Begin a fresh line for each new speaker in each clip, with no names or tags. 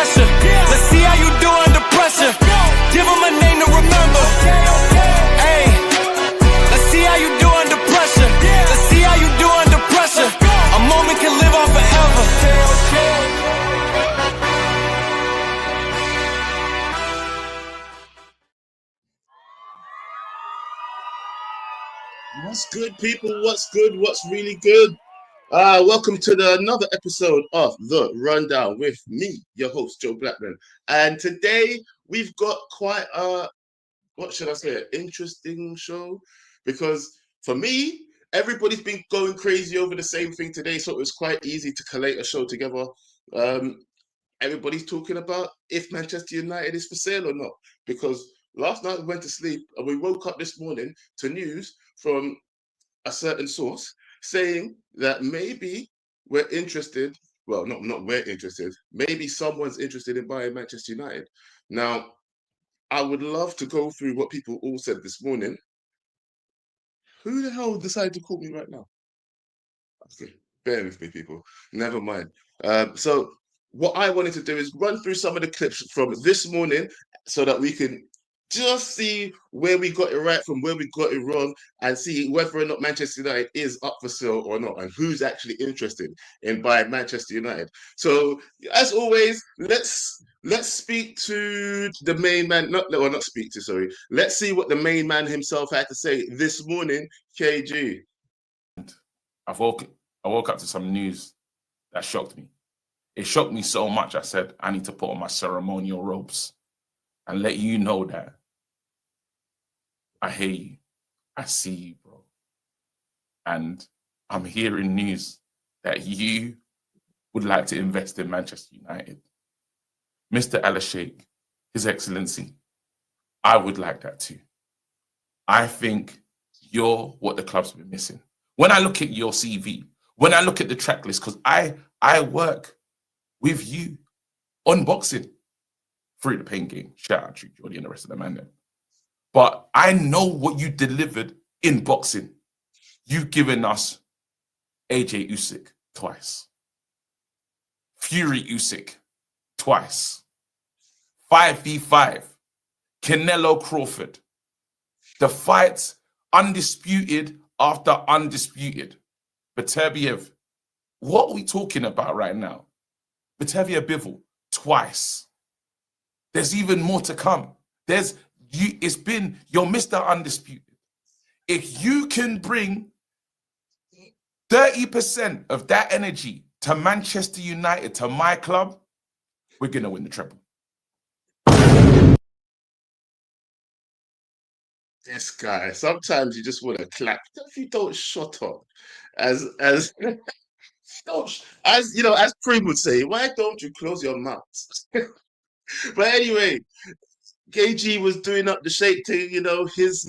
pressure. Let's see how you do under pressure. Give them a name to remember. Hey, let's see how you do under pressure. Let's see how you do under pressure. A moment can live on forever.
What's good, people? What's good? What's really good? Welcome to another episode of The Rundown with me, your host, Joe Blackman. And today we've got quite a, what should I say, an interesting show. Because for me, everybody's been going crazy over the same thing today, so it was quite easy to collate a show together. Everybody's talking about if Manchester United is for sale or not. Because last night we went to sleep and we woke up this morning to news from a certain source saying that maybe we're interested. Well, not we're interested. Maybe someone's interested in buying Manchester United. Now, I would love to go through what people all said this morning. Who the hell decided to call me right now? Okay, bear with me, people. Never mind. So what I wanted to do is run through some of the clips from this morning so that we can just see where we got it right from where we got it wrong and see whether or not Manchester United is up for sale or not and who's actually interested in buying Manchester United. So as always, let's speak to the main man, not speak to, sorry. Let's see what the main man himself had to say this morning, KG.
I woke up to some news that shocked me. It shocked me so much, I said, I need to put on my ceremonial robes and let you know that I hear you, I see you, bro. And I'm hearing news that you would like to invest in Manchester United. Mr. Al-Sheikh, His Excellency, I would like that too. I think you're what the club's been missing. When I look at your CV, when I look at the track list, because I work with you on boxing through the pain game. Shout out to Jordy and the rest of the man there. But I know what you delivered in boxing. You've given us AJ Usyk twice. Fury Usyk twice. 5v5. Canelo Crawford. The fights undisputed after undisputed. Beterbiev. What are we talking about right now? Beterbiev Bivol twice. There's even more to come. It's been your Mr. Undisputed. If you can bring 30% of that energy to Manchester United, to my club, we're going to win the treble.
This guy, sometimes you just want to clap. If you don't shut up, as you know, as Prim would say, why don't you close your mouth? But anyway, KG was doing up the shape thing, you know, his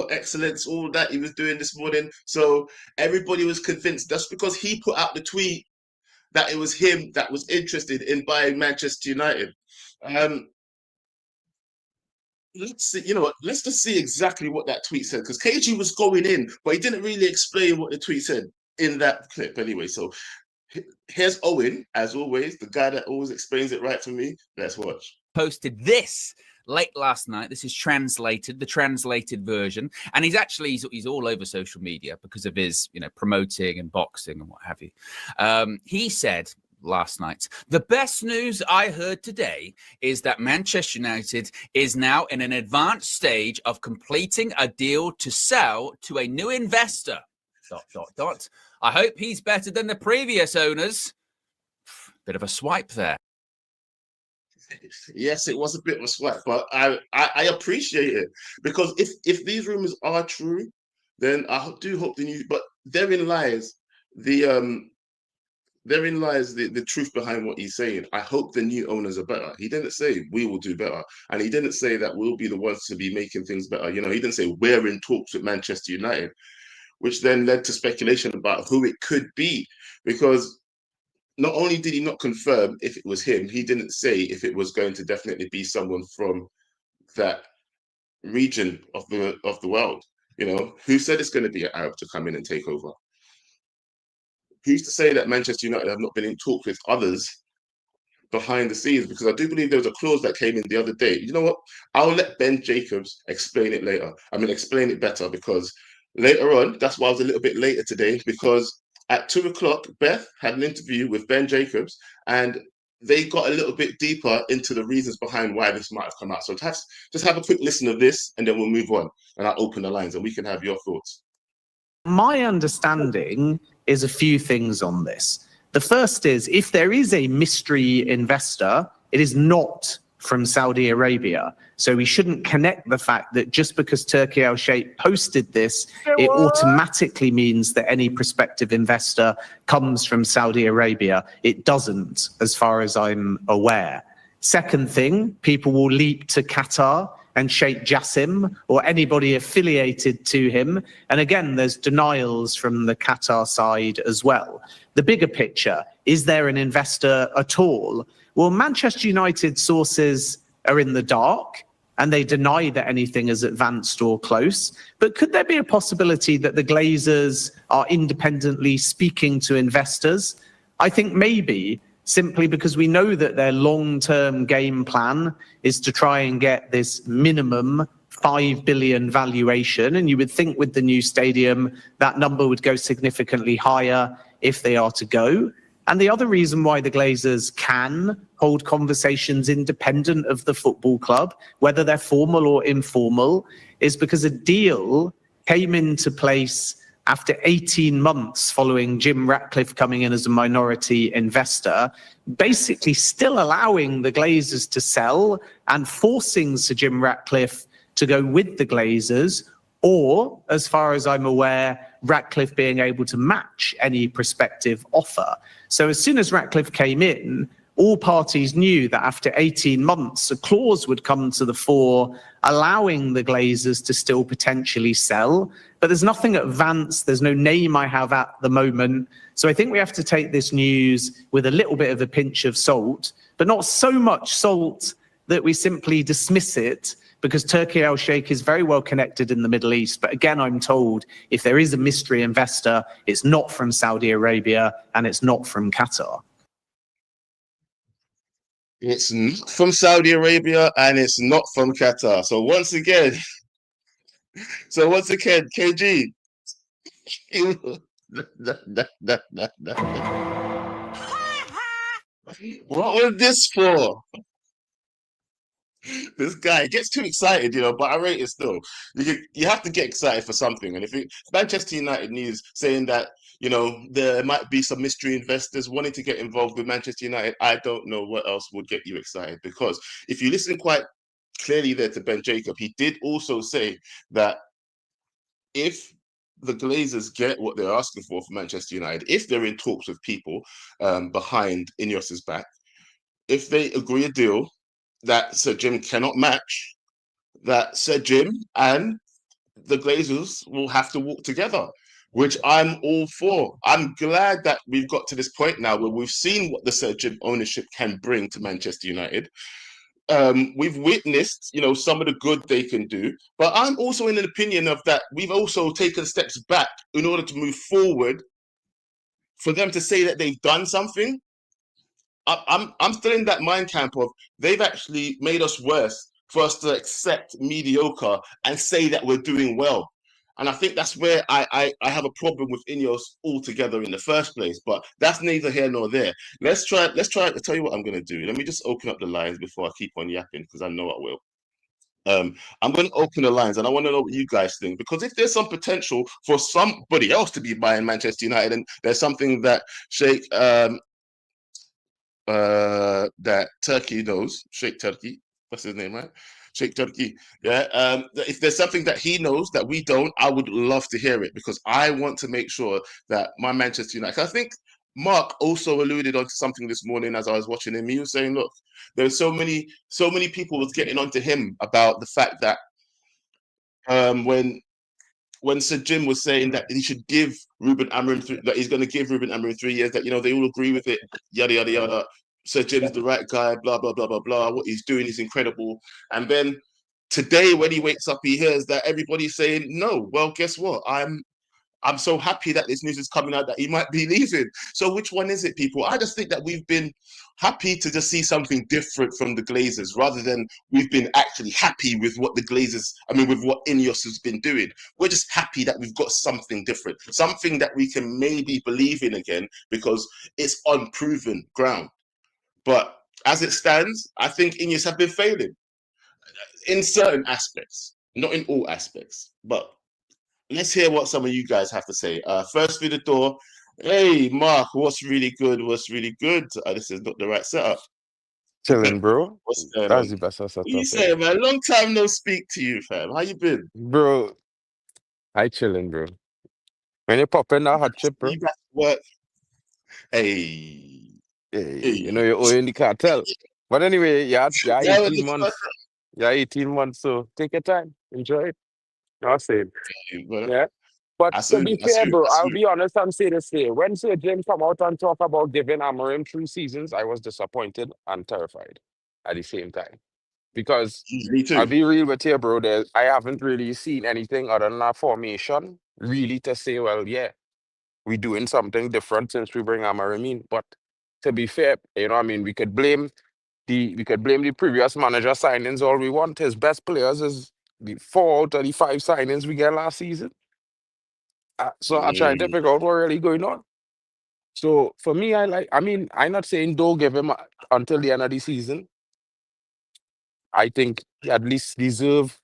excellence, all that he was doing this morning. So everybody was convinced just because he put out the tweet that it was him that was interested in buying Manchester United. Let's see, you know what? Let's just see exactly what that tweet said, because KG was going in, but he didn't really explain what the tweet said in that clip anyway. So here's Owen, as always, the guy that always explains it right for me. Let's watch.
Posted this late last night. This is the translated version, and he's all over social media because of his, you know, promoting and boxing and what have you. He said last night, the best news I heard today is that Manchester United is now in an advanced stage of completing a deal to sell to a new investor. ... I hope he's better than the previous owners. Bit of a swipe there.
Yes, it was a bit of a swipe, but I appreciate it, because if these rumors are true, then I do hope the new. But therein lies the truth behind what he's saying. I hope the new owners are better. He didn't say we will do better, and he didn't say that we'll be the ones to be making things better. You know, he didn't say we're in talks with Manchester United, which then led to speculation about who it could be, because not only did he not confirm if it was him, he didn't say if it was going to definitely be someone from that region of the world. You know, who said it's going to be an Arab to come in and take over? Who's to say that Manchester United have not been in talks with others behind the scenes, because I do believe there was a clause that came in the other day. You know what? I'll let Ben Jacobs explain it later. Explain it better, because later on, that's why I was a little bit later today, because at 2:00, Beth had an interview with Ben Jacobs, and they got a little bit deeper into the reasons behind why this might have come out. So just have a quick listen of this, and then we'll move on, and I'll open the lines and we can have your thoughts.
My understanding is a few things on this. The first is, if there is a mystery investor, it is not from Saudi Arabia. So we shouldn't connect the fact that just because Turki Al-Sheikh posted this, it automatically means that any prospective investor comes from Saudi Arabia. It doesn't, as far as I'm aware. Second thing, people will leap to Qatar and Sheikh Jassim or anybody affiliated to him. And again, there's denials from the Qatar side as well. The bigger picture, is there an investor at all? Well, Manchester United sources are in the dark and they deny that anything is advanced or close. But could there be a possibility that the Glazers are independently speaking to investors? I think maybe, simply because we know that their long-term game plan is to try and get this minimum 5 billion valuation. And you would think with the new stadium, that number would go significantly higher if they are to go. And the other reason why the Glazers can hold conversations independent of the football club, whether they're formal or informal, is because a deal came into place after 18 months following Jim Ratcliffe coming in as a minority investor, basically still allowing the Glazers to sell and forcing Sir Jim Ratcliffe to go with the Glazers, or, as far as I'm aware, Ratcliffe being able to match any prospective offer. So as soon as Ratcliffe came in, all parties knew that after 18 months, a clause would come to the fore allowing the Glazers to still potentially sell. But there's nothing advanced. There's no name I have at the moment. So I think we have to take this news with a little bit of a pinch of salt, but not so much salt that we simply dismiss it, because Turki Al-Sheikh is very well connected in the Middle East. But again, I'm told if there is a mystery investor, it's not from Saudi Arabia and it's not from Qatar.
It's not from Saudi Arabia and it's not from Qatar. So once again, KG. What was this for? This guy gets too excited, but I rate it still. You have to get excited for something. And if Manchester United news saying that, there might be some mystery investors wanting to get involved with Manchester United, I don't know what else would get you excited. Because if you listen quite clearly there to Ben Jacob, he did also say that if the Glazers get what they're asking for Manchester United, if they're in talks with people behind Ineos's back, if they agree a deal that Sir Jim cannot match, that Sir Jim and the Glazers will have to walk together, which I'm all for. I'm glad that we've got to this point now where we've seen what the Sir Jim ownership can bring to Manchester United. We've witnessed, some of the good they can do, but I'm also in an opinion of that we've also taken steps back in order to move forward. For them to say that they've done something, I'm still in that mind camp of they've actually made us worse for us to accept mediocre and say that we're doing well. And I think that's where I have a problem with Ineos altogether in the first place. But that's neither here nor there. Let's try to tell you what I'm going to do. Let me just open up the lines before I keep on yapping, because I know I will. I'm going to open the lines and I want to know what you guys think, because if there's some potential for somebody else to be buying Manchester United, and there's something that that Turkey knows, Sheikh Turkey, what's his name, right? Sheikh Turkey, yeah. If there's something that he knows that we don't, I would love to hear it, because I want to make sure that my Manchester United. I think Mark also alluded on to something this morning as I was watching him. He was saying, look, there's so many people was getting onto him about the fact that when Sir Jim was saying that he should give Ruben Amorim that he's going to give Ruben Amorim 3 years, that they all agree with it, yada yada yada. Sir Jim's the right guy, blah blah blah blah blah. What he's doing is incredible. And then today, when he wakes up, he hears that everybody's saying no. Well, guess what? I'm I'm so happy that this news is coming out that he might be leaving. So which one is it, people? I just think that we've been happy to just see something different from the Glazers rather than we've been actually happy with what the Glazers, with what Ineos has been doing. We're just happy that we've got something different, something that we can maybe believe in again because it's unproven ground. But as it stands, I think Ineos have been failing in certain aspects, not in all aspects, but let's hear what some of you guys have to say. First through the door, hey Mark, what's really good? What's really good? This is not the right setup.
Chilling, bro.
What's going
That's
on?
the best setup.
What you saying, man? Long time no speak to you, fam. How you been?
Bro, I chilling, bro. When you pop in that hot chip, bro,
You back to work? Hey,
you know you're in the cartel. But anyway, yeah,
Yeah,
18 months. Yeah, 18 months. So take your time. Enjoy it. I'll say it. Yeah. But to be fair, bro, I'll be honest and say this here. When Sir Jim come out and talk about giving Amorim 3 seasons, I was disappointed and terrified at the same time. Because
Me too.
I'll be real with you, bro. I haven't really seen anything other than a formation really to say, well, yeah, we're doing something different since we bring Amorim in. But to be fair, we could blame the previous manager signings all we want. His best players is the 4 out of the 5 signings we get last season. So I try to figure out what really going on. So for me, I'm not saying don't give him until the end of the season. I think he at least deserve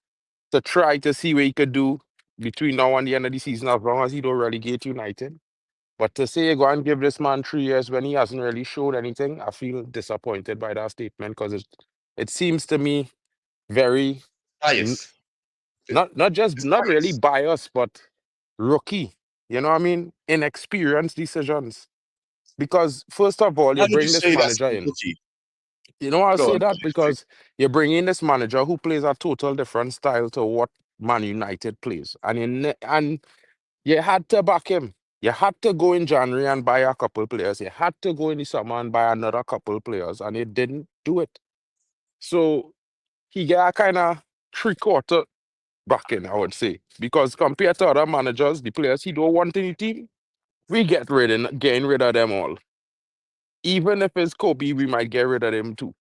to try to see what he could do between now and the end of the season as long as he don't relegate United. But to say go and give this man 3 years when he hasn't really showed anything, I feel disappointed by that statement because it seems to me very
biased.
not really biased, but rookie. You know what I mean? Inexperienced decisions. Because first of all, you bring this manager in. You know I'll say that because you bring in this manager who plays a total different style to what Man United plays. And you had to back him. You had to go in January and buy a couple players. You had to go in the summer and buy another couple players. And he didn't do it. So he got a kind of 3/4 backing, I would say. Because compared to other managers, the players he don't want in the team, we getting rid of them all. Even if it's Kobe, we might get rid of him too.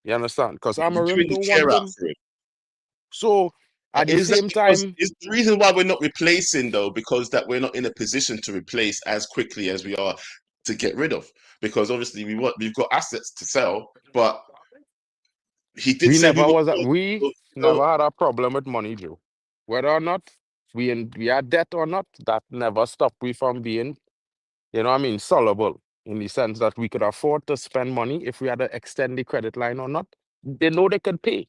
You understand? Because Amorim don't want them. So at the same time,
it's the reason why we're not replacing though, because that we're not in a position to replace as quickly as we are to get rid of. Because obviously we've got assets to sell, but he did
we
say
never had a problem with money, Joe. Whether or not we had debt or not, that never stopped we from being, soluble in the sense that we could afford to spend money if we had to extend the credit line or not. They know they could pay.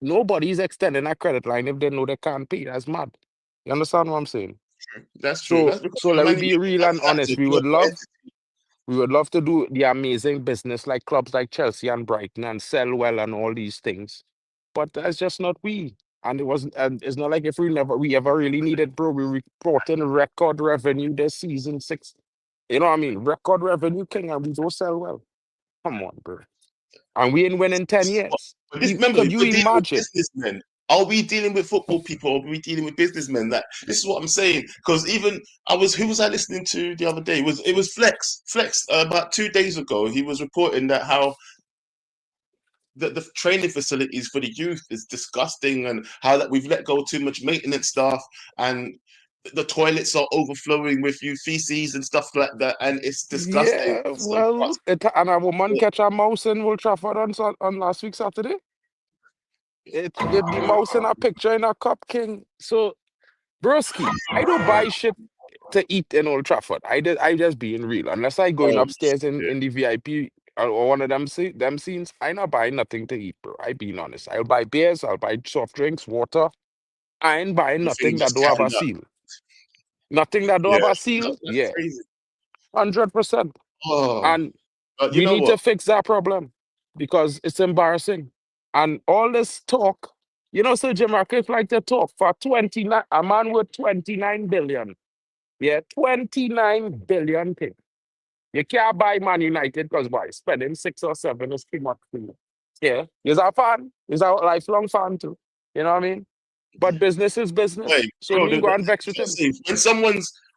Nobody's extending a credit line if they know they can't pay. That's mad. You understand what I'm saying?
That's true.
So let me be real and honest. We would love to do the amazing business like clubs like Chelsea and Brighton and sell well and all these things. But that's just not we. And it's not like if we ever really needed, bro. We reporting record revenue this season 6. You know what I mean? Record revenue king and we don't sell well. Come on, bro. And we ain't winning 10 years.
Remember, you imagine businessmen. Are we dealing with football people or are we dealing with businessmen? This is what I'm saying. Because who was I listening to the other day? It was Flex. Flex about 2 days ago, he was reporting that how the training facilities for the youth is disgusting and how that we've let go too much maintenance staff and the toilets are overflowing with youth feces and stuff like that, and it's disgusting.
Yeah, well, and a woman catch a mouse in Old Trafford on last week Saturday. The mouse in a picture in a cup, king. So, broski, I don't buy shit to eat in Old Trafford. I just being real. Unless I going upstairs in the VIP or one of them scenes, I not buy nothing to eat, bro. I being honest. I'll buy beers, I'll buy soft drinks, water. I ain't buying nothing that don't have a seal. Nothing that don't have a seal? Yeah. 100%. And we need to fix that problem because it's embarrassing. And all this talk, Sir Jim Ratcliffe like to talk for 29, a man with 29 billion. Yeah, 29 billion thing. You can't buy Man United because spending 6 or 7 is too much for you. Yeah, he's a fan. He's a lifelong fan too. You know what I mean? But business is business.
Wait,
So
bro,
me go and vex with him.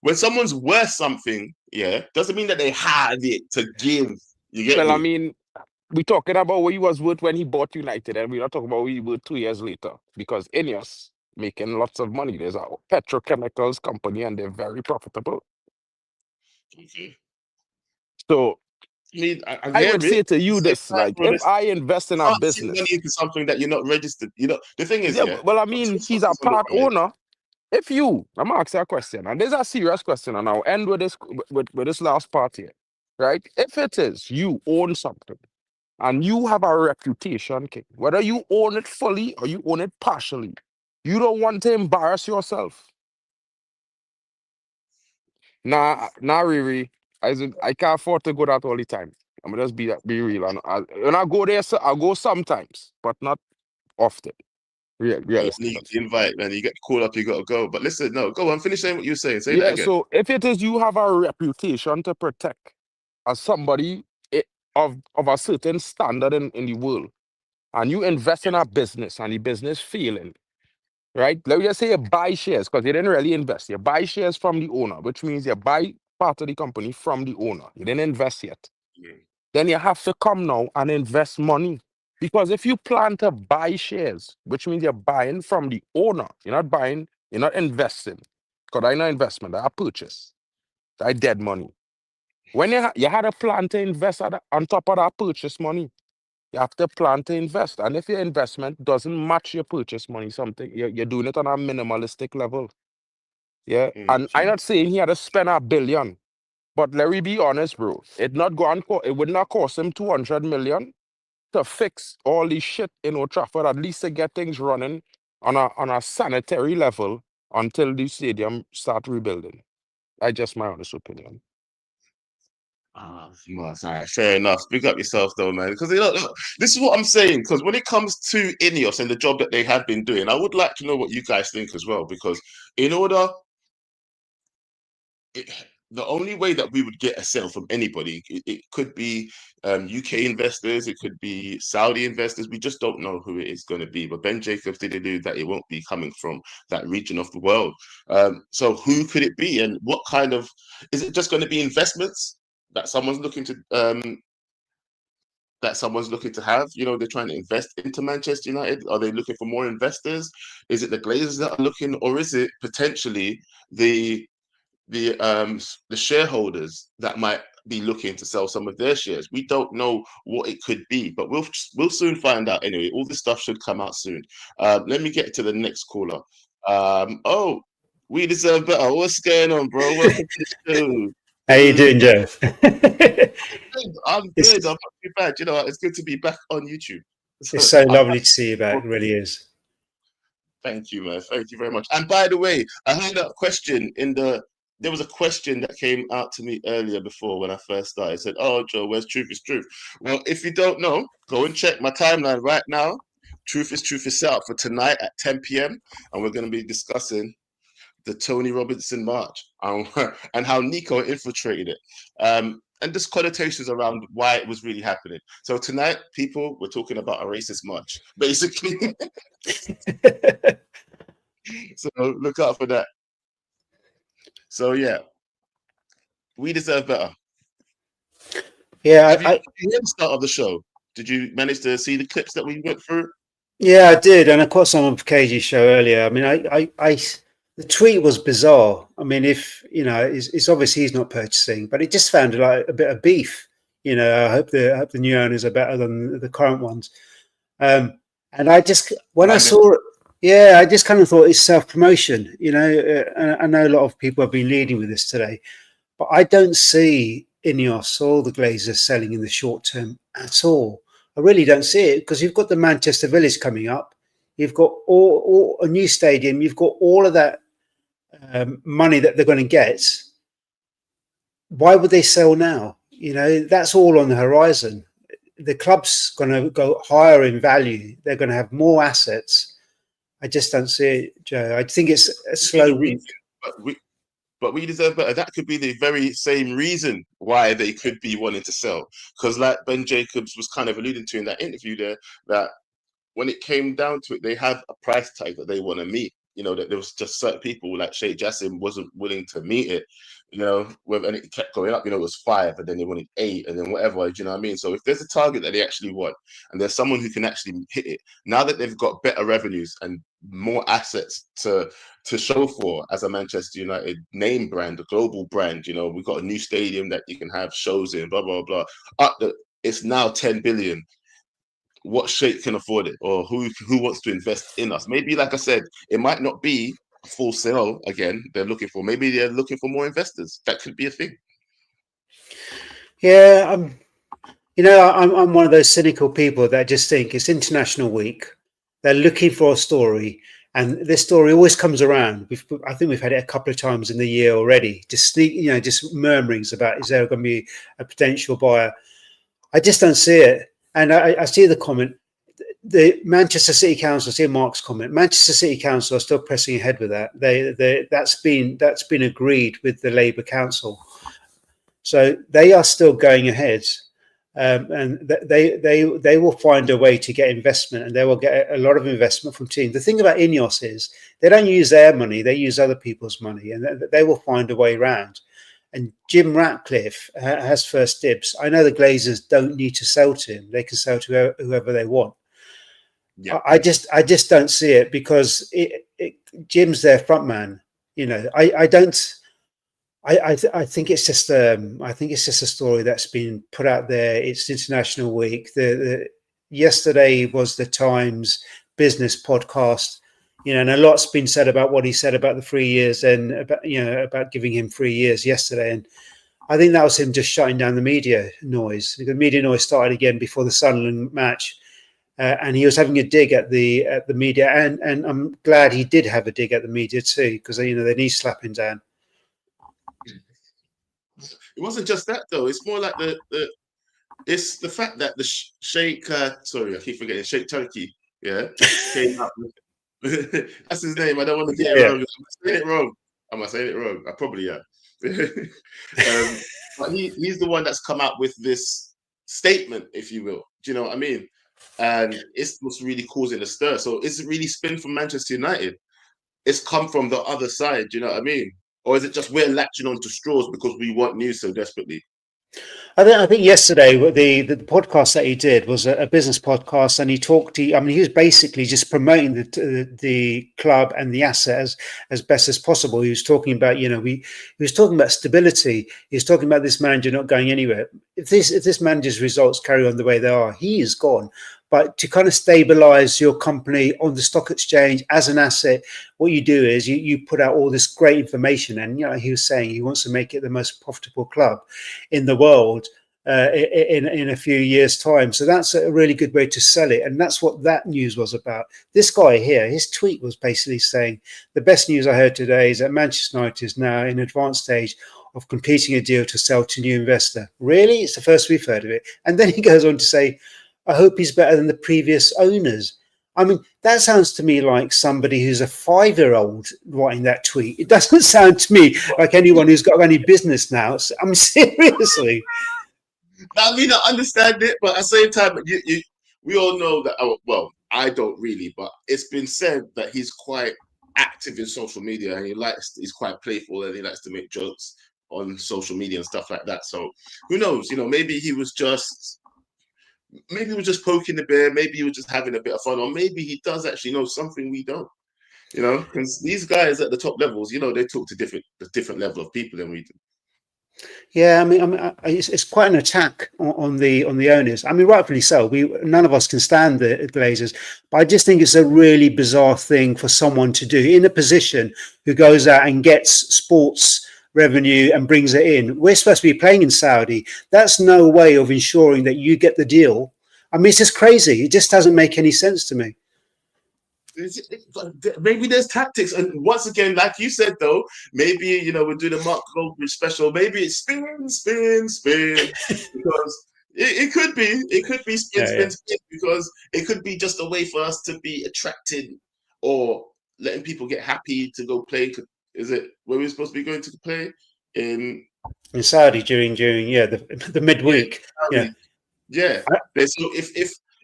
when someone's worth something, yeah, doesn't mean that they have it to give. You get
Well, I
me?
mean, we talking about what he was worth when he bought United, and we're not talking about what he worth 2 years later. Because Ineos making lots of money. There's a petrochemicals company, and they're very profitable.
Okay.
So
I mean,
I would say to you this,
Same time,
like,
bro,
if I invest in a
can't sink money
business,
into something that you're not registered. You know, the thing is,
yeah,
yeah.
well, I mean, he's a part
Look,
owner. If you, I'm gonna ask you a question, and this is a serious question, and I'll end with this with this last part here, right? If it is you own something and you have a reputation, King, whether you own it fully or you own it partially, you don't want to embarrass yourself. Nah, Riri, I can't afford to go that all the time. I'm gonna just be real. And when I go there, so I'll go sometimes, but not often. Realistic.
need the invite, man. You get called up, you got to go. But listen, no, go on, finish saying what you're saying. Say that
Yeah,
again.
so if it is you have a reputation to protect as somebody of a certain standard in the world, and you invest in a business and the business failing, right? Let me just say you buy shares because you didn't really invest. You buy shares from the owner, which means you buy part of the company from the owner. You didn't invest yet.
Yeah.
Then you have to come now and invest money. Because if you plan to buy shares, which means you're buying from the owner, you're not investing. Because I know investment, I purchase. I dead money. When you had a plan to invest on top of that purchase money, you have to plan to invest. And if your investment doesn't match your purchase money, something you're doing it on a minimalistic level. Yeah. And I'm not saying he had to spend $1 billion. But let me be honest, bro. It would not cost him 200 million to fix all this shit in Old Trafford, at least to get things running on a sanitary level until the stadium start rebuilding. That's just my honest opinion.
Fair enough. Big up yourself, though, man. Because look, this is what I'm saying. Because when it comes to Ineos and the job that they have been doing, I would like to know what you guys think as well. Because in order, the only way that we would get a sale from anybody, it could be UK investors, it could be Saudi investors. We just don't know who it is going to be. But Ben Jacobs did allude that it won't be coming from that region of the world. So who could it be, and what kind of? Is it just going to be investments that someone's looking to have? You know, they're trying to invest into Manchester United. Are they looking for more investors? Is it the Glazers that are looking, or is it potentially the shareholders that might be looking to sell some of their shares? We don't know what it could be, but we'll soon find out. Anyway, all this stuff should come out soon. Let me get to the next caller. Oh, we deserve better. What's going on, bro? Welcome to the show.
How you doing, Joe?
I'm good. I'm not too bad. You know, it's good to be back on YouTube.
It's so lovely to see you back. It really is.
Thank you, man. Thank you very much. And by the way, I heard a question there was a question that came out to me earlier before when I first started. It said, "Oh, Joe, where's Truth is Truth?" Well, if you don't know, go and check my timeline right now. Truth is set up for tonight at 10 p.m. and we're going to be discussing the Tony Robinson March and how Nico infiltrated it. And just connotations around why it was really happening. So tonight, people, we're talking about a racist march, basically. So look out for that. So yeah, we deserve better.
Yeah,
Have you heard the start of the show? Did you manage to see the clips that we went through?
Yeah, I did, and I caught some of KG's show earlier. I mean, the tweet was bizarre. I mean, if you know, it's obviously he's not purchasing, but it just sounded like a bit of beef. You know, I hope the new owners are better than the current ones. And I just I saw it. Yeah, I just kind of thought it's self-promotion, you know. I know a lot of people have been leading with this today, but I don't see Ineos or the Glazers selling in the short term at all. I really don't see it because you've got the Manchester Village coming up. You've got all a new stadium. You've got all of that money that they're going to get. Why would they sell now? You know, that's all on the horizon. The club's going to go higher in value. They're going to have more assets. I just don't see it, Joe. I think it's a slow week.
But we deserve better. That could be the very same reason why they could be wanting to sell. Because like Ben Jacobs was kind of alluding to in that interview there, that when it came down to it, they have a price tag that they want to meet. That there was just certain people like Sheikh Jassim wasn't willing to meet it. And it kept going up. It was 5, and then they wanted 8, and then whatever. Do you know what I mean? So if there's a target that they actually want, and there's someone who can actually hit it, now that they've got better revenues and more assets to show for as a Manchester United name brand, a global brand, we've got a new stadium that you can have shows in, blah blah blah. It's now 10 billion. What Sheikh can afford it, or who wants to invest in us? Maybe, like I said, it might not be a full sale again. Maybe they're looking for more investors. That could be a thing.
Yeah, I'm one of those cynical people that just think it's International Week. They're looking for a story, and this story always comes around. I think we've had it a couple of times in the year already. Just murmurings about, is there going to be a potential buyer? I just don't see it. And I see the comment, the Manchester City Council, I see Mark's comment, Manchester City Council are still pressing ahead with that. That's been agreed with the Labour Council. So they are still going ahead. And they will find a way to get investment, and they will get a lot of investment from teams. The thing about Ineos is they don't use their money, they use other people's money, and they will find a way around. And Jim Ratcliffe has first dibs. I know the Glazers don't need to sell to him; they can sell to whoever they want. Yeah. I just don't see it, because Jim's their front man. I think it's just a story that's been put out there. It's International Week. Yesterday was the Times business podcast. And a lot's been said about what he said about the 3 years and about giving him 3 years yesterday. And I think that was him just shutting down the media noise. The media noise started again before the Sunderland match, and he was having a dig at the media. And I'm glad he did have a dig at the media too, because they need slapping down.
It wasn't just that though. It's more like it's the fact that the Sheikh. Sorry, I keep forgetting Sheikh Turkey. Yeah, came up with. That's his name. I don't want to get it wrong. Am I saying it wrong? I probably am. But he's the one that's come out with this statement, if you will. Do you know what I mean? And it's what's really causing a stir. So is it really spin from Manchester United? It's come from the other side. Do you know what I mean? Or is it just we're latching onto straws because we want news so desperately?
I think yesterday the podcast that he did was a business podcast, and he was basically just promoting the club and the asset as best as possible. He was talking about, he was talking about stability. He was talking about this manager not going anywhere. If this manager's results carry on the way they are, he is gone. But to kind of stabilize your company on the stock exchange as an asset, what you do is you put out all this great information. And, he was saying he wants to make it the most profitable club in the world in a few years' time. So that's a really good way to sell it. And that's what that news was about. This guy here, his tweet was basically saying, the best news I heard today is that Manchester United is now in advanced stage of completing a deal to sell to a new investor. Really? It's the first we've heard of it. And then he goes on to say, I hope he's better than the previous owners. I mean, that sounds to me like somebody who's a 5-year-old writing that tweet. It doesn't sound to me like anyone who's got any business now. I mean, seriously.
I mean, I understand it, but at the same time, we all know that, well, I don't really, but it's been said that he's quite active in social media, and he's quite playful, and he likes to make jokes on social media and stuff like that. So who knows? Maybe he was just poking the bear. Maybe he was just having a bit of fun, or maybe he does actually know something we don't. Because these guys at the top levels, they talk to a different level of people than we do.
Yeah, I mean, it's quite an attack on the owners. I mean, rightfully so. None of us can stand the Glazers, but I just think it's a really bizarre thing for someone to do in a position who goes out and gets sports revenue and brings it in. We're supposed to be playing in Saudi. That's no way of ensuring that you get the deal. I mean, it's just crazy. It just doesn't make any sense to me.
Maybe there's tactics, and once again, like you said, though, maybe we're doing a Mark Goldbridge special. Maybe it's spin, because it could be spin, because it could be just a way for us to be attracted or letting people get happy to go play. Is it where we're supposed to be going to play in
Saudi during the midweek?
Yeah. So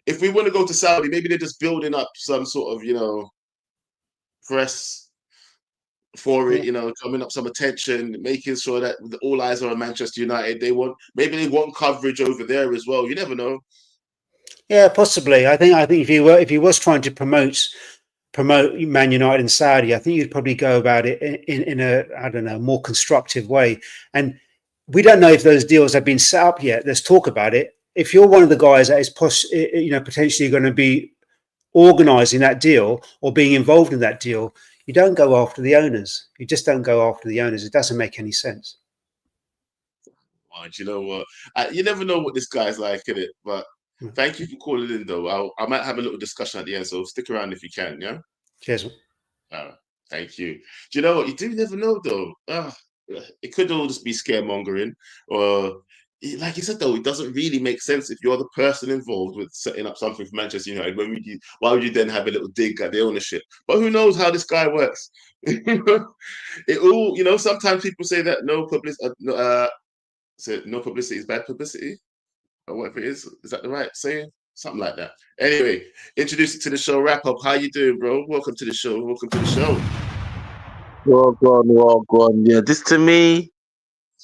if we want to go to Saudi, maybe they're just building up some sort of, press for it, coming up some attention, making sure that all eyes are on Manchester United. Maybe they want coverage over there as well. You never know.
Yeah, possibly. I think if he was trying to promote Man United in Saudi, I think you'd probably go about it in a, I don't know, more constructive way. And we don't know if those deals have been set up yet. There's talk about it. If you're one of the guys that is potentially going to be organising that deal or being involved in that deal, you don't go after the owners. You just don't go after the owners. It doesn't make any sense.
Oh, do you know what? You never know what this guy's like, innit? But thank you for calling in, though. I might have a little discussion at the end, so stick around if you can, yeah?
Cheers.
Thank you. Do you know what? You do never know, though. It could all just be scaremongering, or like you said, though, it doesn't really make sense if you're the person involved with setting up something for Manchester United. Why would you then have a little dig at the ownership? But who knows how this guy works? It all, sometimes people say that no publicity is bad publicity, or whatever it is. Is that the right saying? Something like that. Anyway, introduce it to the show. Wrap up. How you doing, bro? Welcome to the show.
Well gone. Yeah, this to me,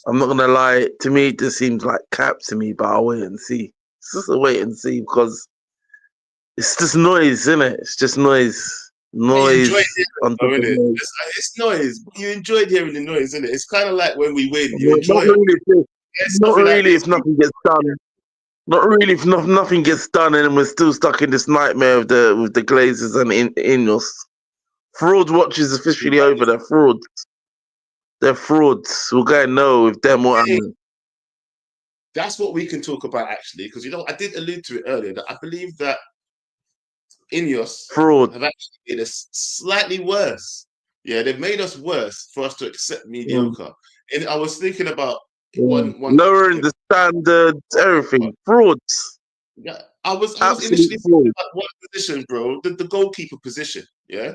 I'm not gonna lie. To me, it just seems like cap to me, but I'll wait and see. It's just a wait and see because it's just noise, isn't it? It's just noise. Noise.
It's noise. You enjoyed hearing the noise, isn't it? It's kind of like when we win. You enjoy
it. Not really if nothing gets done. Not really if nothing gets done, and we're still stuck in this nightmare with the Glazers and Ineos. Fraud watch is officially over. They're frauds. They're frauds. We're going to know if them what happened.
That's what we can talk about, actually, because, I did allude to it earlier, that I believe that Ineos
fraud
have actually made us slightly worse. Yeah, they've made us worse for us to accept mediocre. And I was thinking about one
lowering the standards, everything. Frauds.
Yeah, I was initially thinking about one position, bro, the goalkeeper position. Yeah.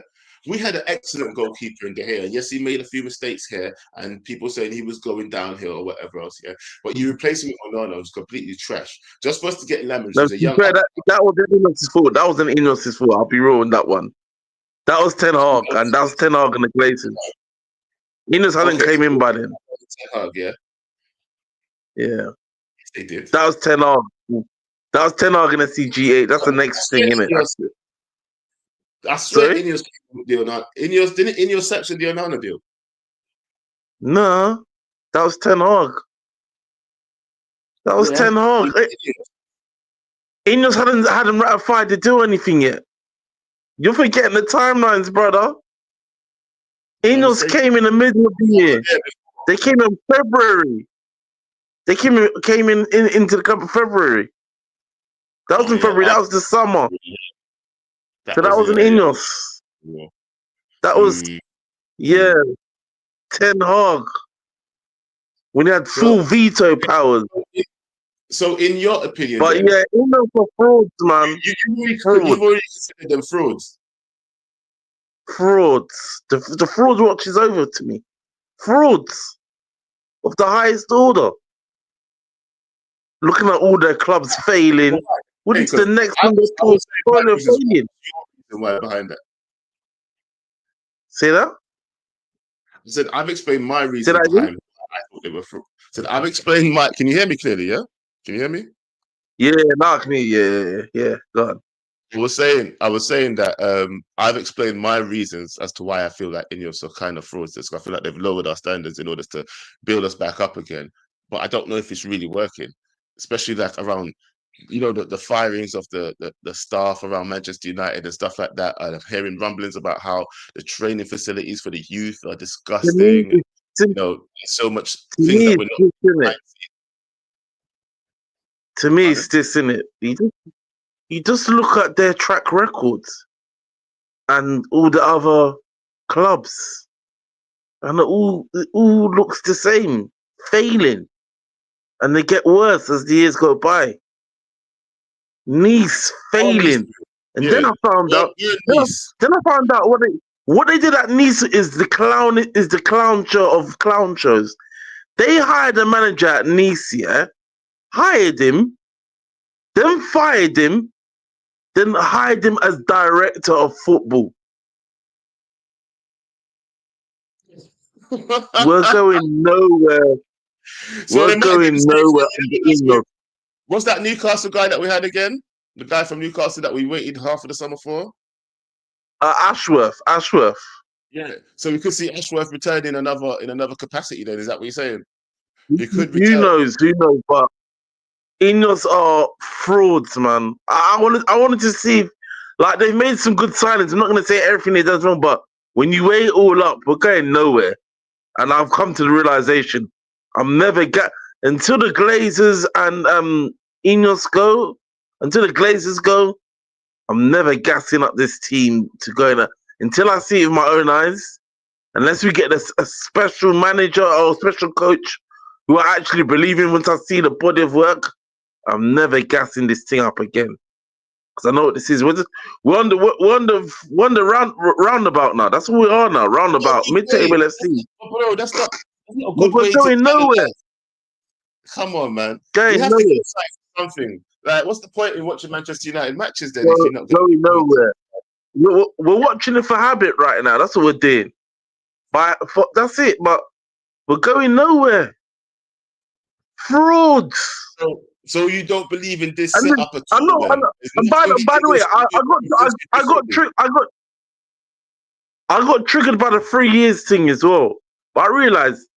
We had an excellent goalkeeper in De Gea. Yes, he made a few mistakes here, and people saying he was going downhill or whatever else. Yeah, but you replace him with Onana, who's completely trash. Just for us to get Lamage, who's a young.
That wasn't Ineos' fault. That wasn't Ineos' fault. I'll be real on that one. That was Ten Hag, and that was Ten Hag and the Glazers. Ineos hadn't came in by then.
Ten Hag, yeah.
Yeah,
they did.
That was Ten Hag. That was Ten Hag in the CG8. That's the next thing, isn't it?
I swear Ineos deal not. Didn't Ineos section the Onana deal?
No, that was Ten Hag. That was Ten Hag. Ineos hadn't ratified to do anything yet. You're forgetting the timelines, brother. Ineos came in the middle of the year. They came in February. They came into the cup in February. That was in February. That was the summer. So that wasn't Ineos.
Yeah.
That was, Ten Hag. When he had full veto powers.
So, in your opinion,
but Ineos are frauds, man.
You've already considered them frauds.
Frauds. The fraud watch is over to me. Frauds of the highest order. Looking at all their clubs failing. What is the next one that's failing?
Why behind that?
Say that?
I said I've explained my reason behind I thought they were frauds. Said I've explained my. Can you hear me clearly? Yeah. Can you hear me?
Yeah, now I can hear you. Yeah. Go on.
I was saying that I've explained my reasons as to why I feel like Ineos are kind of fraudsters. I feel like they've lowered our standards in order to build us back up again. But I don't know if it's really working, especially like around, the firings of the staff around Manchester United and stuff like that. I'm hearing rumblings about how the training facilities for the youth are disgusting. So much things that we're not.
To me, it's this, isn't it? You just look at their track records and all the other clubs, and it all looks the same, failing, and they get worse as the years go by. Nice failing, and then I found out. Then I found out what they did at Nice is the clown show of clown shows. They hired a manager at Nice, hired him, then fired him, then hired him as director of football. We're going nowhere.
So
We're going nowhere.
What's that Newcastle guy that we had again? The guy from Newcastle that we waited half of the summer for?
Ashworth.
Yeah. So we could see Ashworth return in another capacity. Then is that what you're saying? He could
Who knows? But Ineos are frauds, man. I wanted to see, like, they've made some good signings. I'm not going to say everything they does wrong, but when you weigh it all up, we're going nowhere. And I've come to the realization I'm never until the Glazers and Ineos go. Until the Glazers go, I'm never gassing up this team to go in until I see it with my own eyes. Unless we get a special manager or special coach who I actually believe in once I see the body of work, I'm never gassing this thing up again. Because I know what this is. We're on the roundabout now. That's what we are now. Roundabout. Mid-table FC.
Bro, that's not a good way
we're going nowhere.
Come on, man.
Going
you have
nowhere.
to get something. Like, what's the point in watching Manchester United matches then?
We're
if you're not
going nowhere. We're watching it for habit right now. That's what we're doing. That's it. But we're going nowhere. Frauds.
So you don't believe in this setup at all?
I'm not. And by the way, I got triggered by the 3 years thing as well. But I realized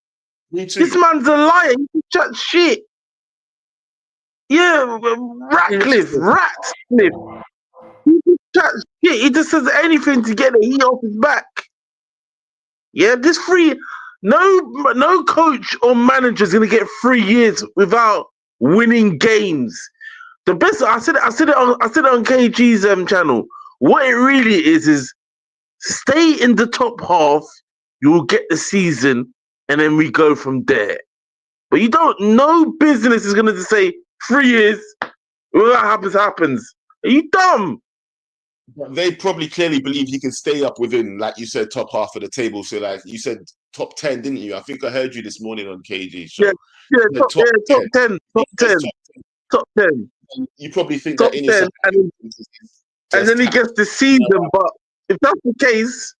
this man's a liar. He chat shit. Yeah, Ratcliffe. He chat shit. He just says anything to get the heat off his back. Yeah, this no coach or manager is gonna get 3 years without winning games. The best I said it on KG's channel. What it really is stay in the top half, you will get the season, and then we go from there. But no business is gonna just say 3 years, whatever happens. Are you dumb?
They probably clearly believe he can stay up within, like you said, top half of the table. So, like you said, top 10, didn't you? I think I heard you this morning on KG show.
Yeah, top 10.
You probably think
top
that
10, and then he gets the season. But if that's the case,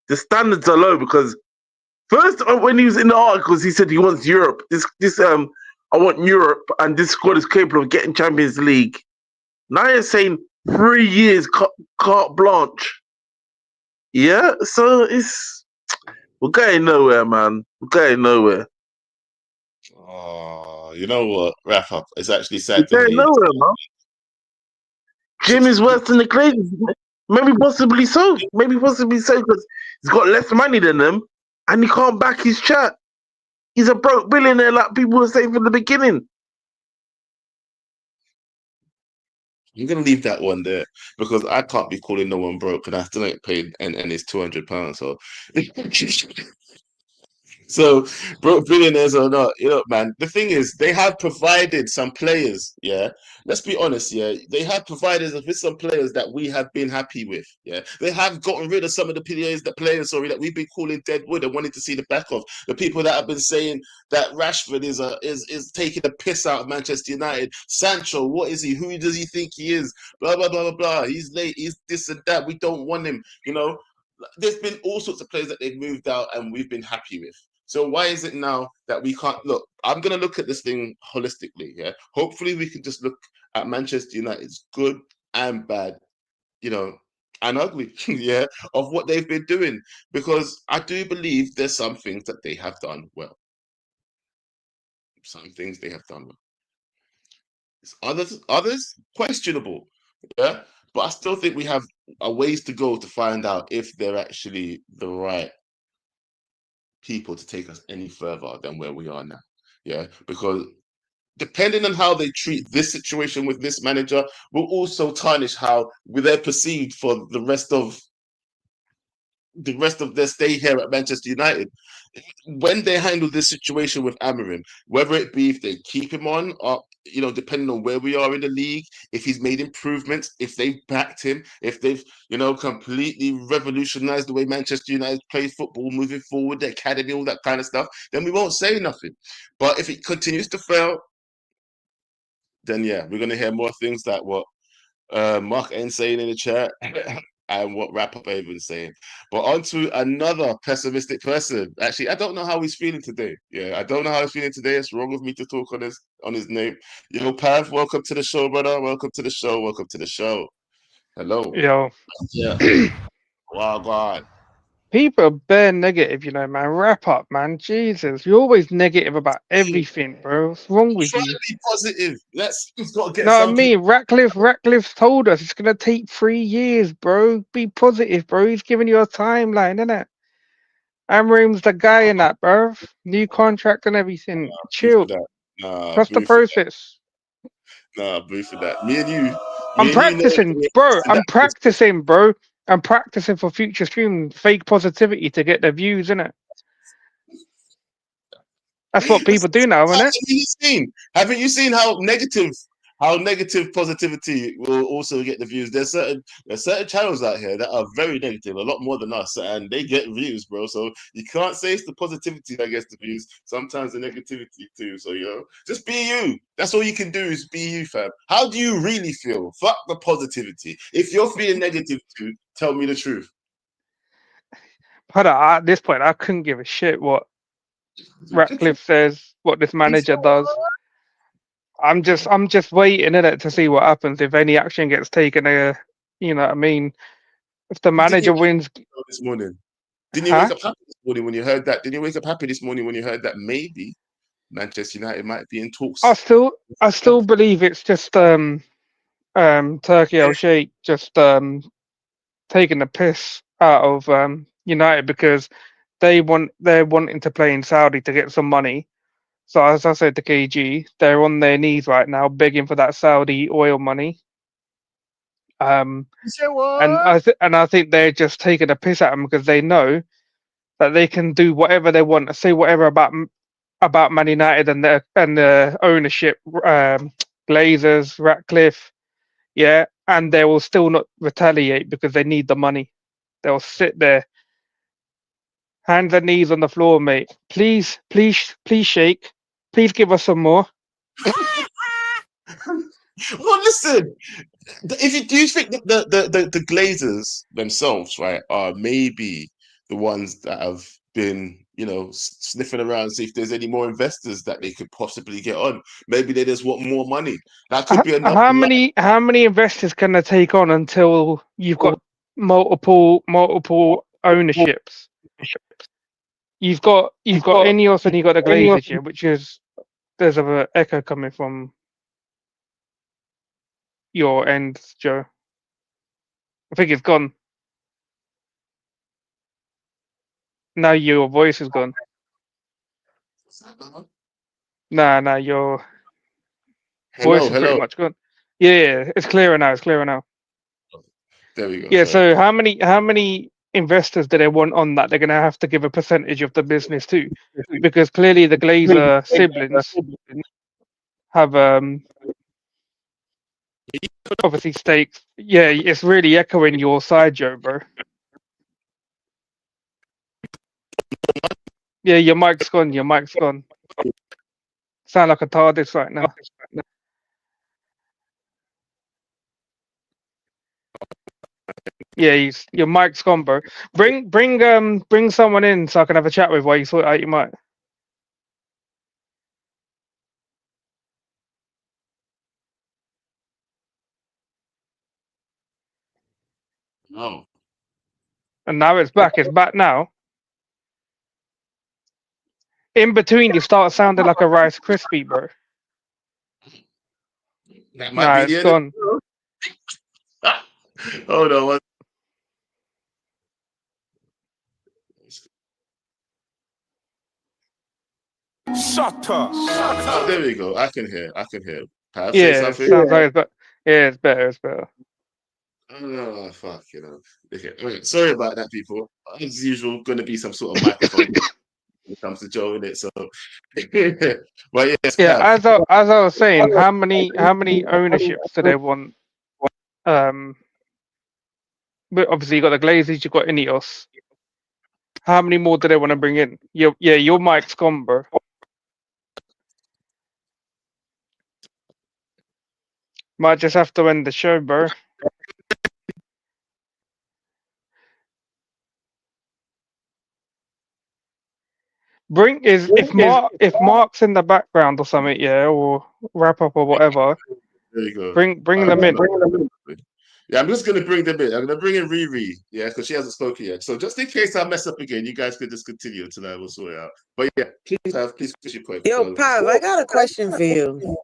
the standards are low because first, when he was in the articles, he said he wants Europe. I want Europe, and this squad is capable of getting Champions League. Now you're saying 3 years carte blanche. Yeah, so we're going nowhere, man. We're going nowhere.
Oh, you know what? Wrap up. It's actually sad.
We're going nowhere, man. Jim is worse than the Glazers. Maybe possibly so, because he's got less money than them, and he can't back his chat. He's a broke billionaire, like people were saying from the beginning.
I'm gonna leave that one there because I can't be calling no one broke and I still ain't paid and it's £200. So broke billionaires or not, man. The thing is, they have provided some players. Yeah, let's be honest. Yeah, they have provided us with some players that we have been happy with. Yeah, they have gotten rid of some of the players that we've been calling dead wood and wanted to see the back of. The people that have been saying that Rashford is taking the piss out of Manchester United. Sancho, what is he? Who does he think he is? Blah blah blah blah blah. He's late. He's this and that. We don't want him. There's been all sorts of players that they've moved out and we've been happy with. So why is it now that we can't look? I'm going to look at this thing holistically. Yeah. Hopefully we can just look at Manchester United's good and bad, and ugly, yeah, of what they've been doing. Because I do believe there's some things that they have done well. Some things they have done well. Others questionable. Yeah. But I still think we have a ways to go to find out if they're actually the right people to take us any further than where we are now. Yeah, because depending on how they treat this situation with this manager will also tarnish how they're perceived for the rest of their stay here at Manchester United. When they handle this situation with Amorim, whether it be if they keep him on or depending on where we are in the league, if he's made improvements, if they've backed him, if they've completely revolutionized the way Manchester United play football moving forward, the academy, all that kind of stuff, then we won't say nothing. But if it continues to fail, then yeah, we're going to hear more things like what Mark Insane in the chat, and what Wrap Up Avon's saying. But on to another pessimistic person. Actually, I don't know how he's feeling today. Yeah, I don't know how he's feeling today. It's wrong of me to talk on his name. Yo, Pav, welcome to the show, brother. Welcome to the show. Welcome to the show. Hello.
Yo.
Yeah. Wow, God.
People are bare negative, you know, man. Wrap up, man. Jesus, you're always negative about everything, bro. What's wrong with
Try
you?
to be positive. We've got to get
No, I
something.
mean, Ratcliffe told us it's gonna take 3 years, bro. Be positive, bro. He's giving you a timeline, innit? Amrim's the guy in that, bro. New contract and everything. Chill. Trust the process.
Boo for that. Me and you.
I'm practicing, bro. I'm
that.
practicing, bro. I'm practicing for future streams. Fake positivity to get the views, innit? That's what people do now, isn't it?
Haven't you seen how negative positivity will also get the views? There's certain channels out here that are very negative, a lot more than us, and they get views, bro. So you can't say it's the positivity that gets the views. Sometimes the negativity too. So just be you. That's all you can do is be you, fam. How do you really feel? Fuck the positivity. If you're feeling negative too, tell me the truth.
But at this point, I couldn't give a shit what Ratcliffe says, what this manager does. I'm just waiting in it to see what happens if any action gets taken. You know what I mean? If the manager wins
this morning, didn't you wake up happy this morning when you heard that? Didn't you wake up happy this morning when you heard that maybe Manchester United might be in talks?
I still believe it's just Turkey Al Sheikh just taking the piss out of United because they're wanting to play in Saudi to get some money. So as I said to KG, they're on their knees right now begging for that Saudi oil money. And I think they're just taking a piss at them because they know that they can do whatever they want, say whatever about Man United and the ownership, Glazers, Ratcliffe, yeah, and they will still not retaliate because they need the money. They'll sit there, hands and knees on the floor, mate. Please, Sheikh. Please give us some more.
Well, listen. Do you think that the Glazers themselves, right, are maybe the ones that have been, sniffing around, see if there's any more investors that they could possibly get on? Maybe they just want more money. That could be another.
How many investors can they take on until you've got multiple ownerships? You've got Ineos and you've got the Glazers here, which is there's an echo coming from your end, Joe. I think it's gone. Now your voice is gone. Nah, your voice is pretty much gone. Yeah, it's clearer now.
There we go.
Yeah, sorry. So how many investors do they want on that? They're going to have to give a percentage of the business too, because clearly the Glazer siblings have obviously stakes. Yeah, it's really echoing your side, Joe, bro. Yeah, your mic's gone. Sound like a TARDIS right now. Yeah, your mic's gone, bro. Bring someone in so I can have a chat with while you sort out your mic.
No.
And now it's back. It's back now. In between, you start sounding like a Rice Krispie, bro.
That might be
it's gone.
Hold on.
Shut up.
Oh, there we go. I can hear. Pat,
yeah, sounds like it's better.
Oh, fuck, Okay. Sorry about that, people. As usual, going to be some sort of microphone when it comes to Joe, in it. So, but yes.
Yeah, as I was saying, how many ownerships do they want? But obviously you got the Glazers, you got Ineos. How many more do they want to bring in? Your mic's gone, bro. Might just have to end the show, bro. If Mark's in the background or something, yeah, or wrap up or whatever.
There you go.
Bring them in.
Yeah, I'm just gonna bring them in. I'm gonna bring in Riri, yeah, because she hasn't spoken yet. So just in case I mess up again, you guys could just continue until I will sort it out. But yeah, please push your point.
Yo, Pav, I got a question for you.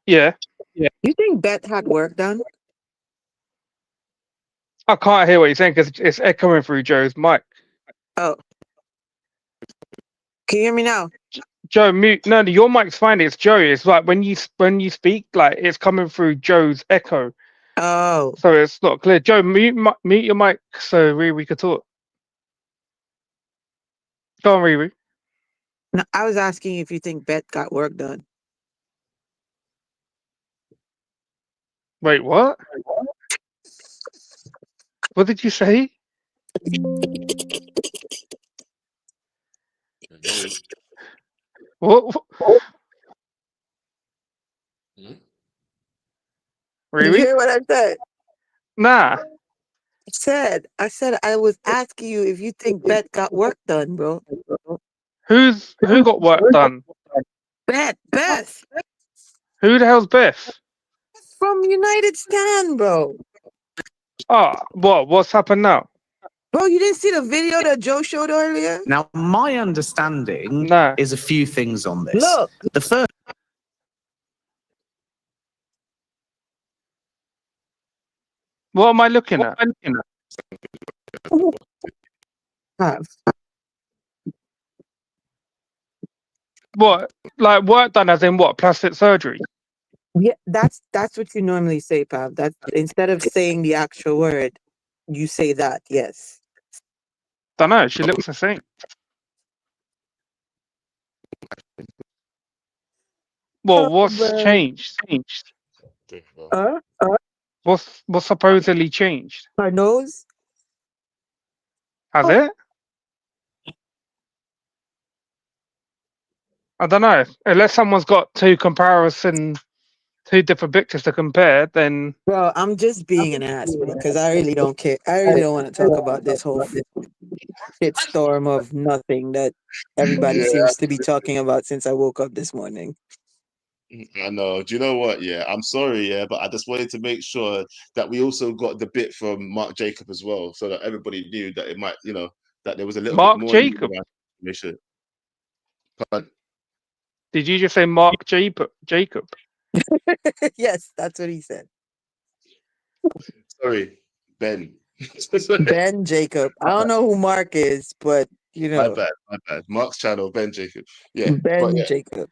Yeah.
You think Bet had work done?
I can't hear what you're saying because it's echoing through Joe's mic.
Oh. Can you hear me now?
Joe, mute. No, your mic's fine. It's Joe. It's like when you speak, like it's coming through Joe's echo.
Oh.
So it's not clear. Joe, mute your mic so we could talk. Go on, Riri.
No, I was asking if you think Bet got work done.
Wait, what? What did you say? What?
You hear what I said?
Nah.
I said I was asking you if you think Bet got work done, bro.
Who got work done?
Beth.
Who the hell's Beth?
From United Stand, bro.
Oh, what's happened now?
Bro, you didn't see the video that Joe showed earlier?
Now, my understanding is a few things on this.
Look.
The first.
What am I looking at? What? Like work done as in what? Plastic surgery?
Yeah, that's what you normally say, Pav. That's instead of saying the actual word, you say that, yes.
Don't know. She looks the same. Well, what's changed? What's supposedly changed?
Her nose?
Has it? I don't know. Unless someone's got two different pictures to compare, then.
Bro, I'm just being an ass because I really don't care. I really don't want to talk about this whole shit storm of nothing that everybody seems to be talking about since I woke up this morning.
I know. Do you know what? Yeah, I'm sorry, yeah, but I just wanted to make sure that we also got the bit from Mark Jacob as well, so that everybody knew that it might, that there was a little
Mark
bit more
Jacob.
information.
Did you just say Mark Jacob?
Yes, that's what he said.
Sorry, Ben.
Ben Jacob. I don't know who Mark is, but
My bad. Mark's channel, Ben Jacob. Yeah,
Jacob.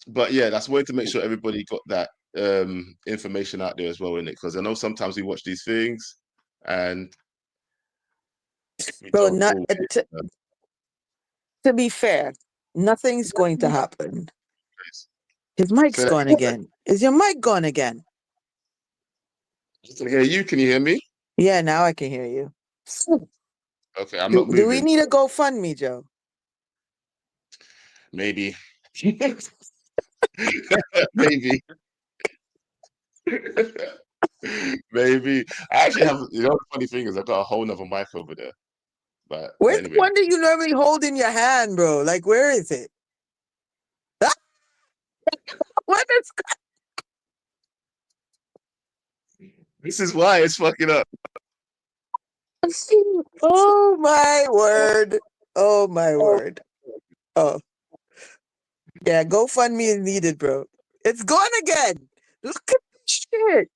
But yeah, that's way to make sure everybody got that information out there as well, innit? Because I know sometimes we watch these things and
bro, to be fair, nothing's going to happen. His mic's gone again. Is your mic gone again?
I can hear you. Can you hear me?
Yeah, now I can hear you.
Okay, I'm not moving.
Do we need a GoFundMe, Joe?
Maybe. Maybe. Maybe. I actually have, the funny thing is I've got a whole nother mic over there. But
where's
anyway.
The one that you normally hold in your hand, bro? Like, where is it? What is?
This is why it's fucking up.
Oh my word. Oh my word. Oh. Yeah, GoFundMe is needed, bro. It's gone again. Look at this shit.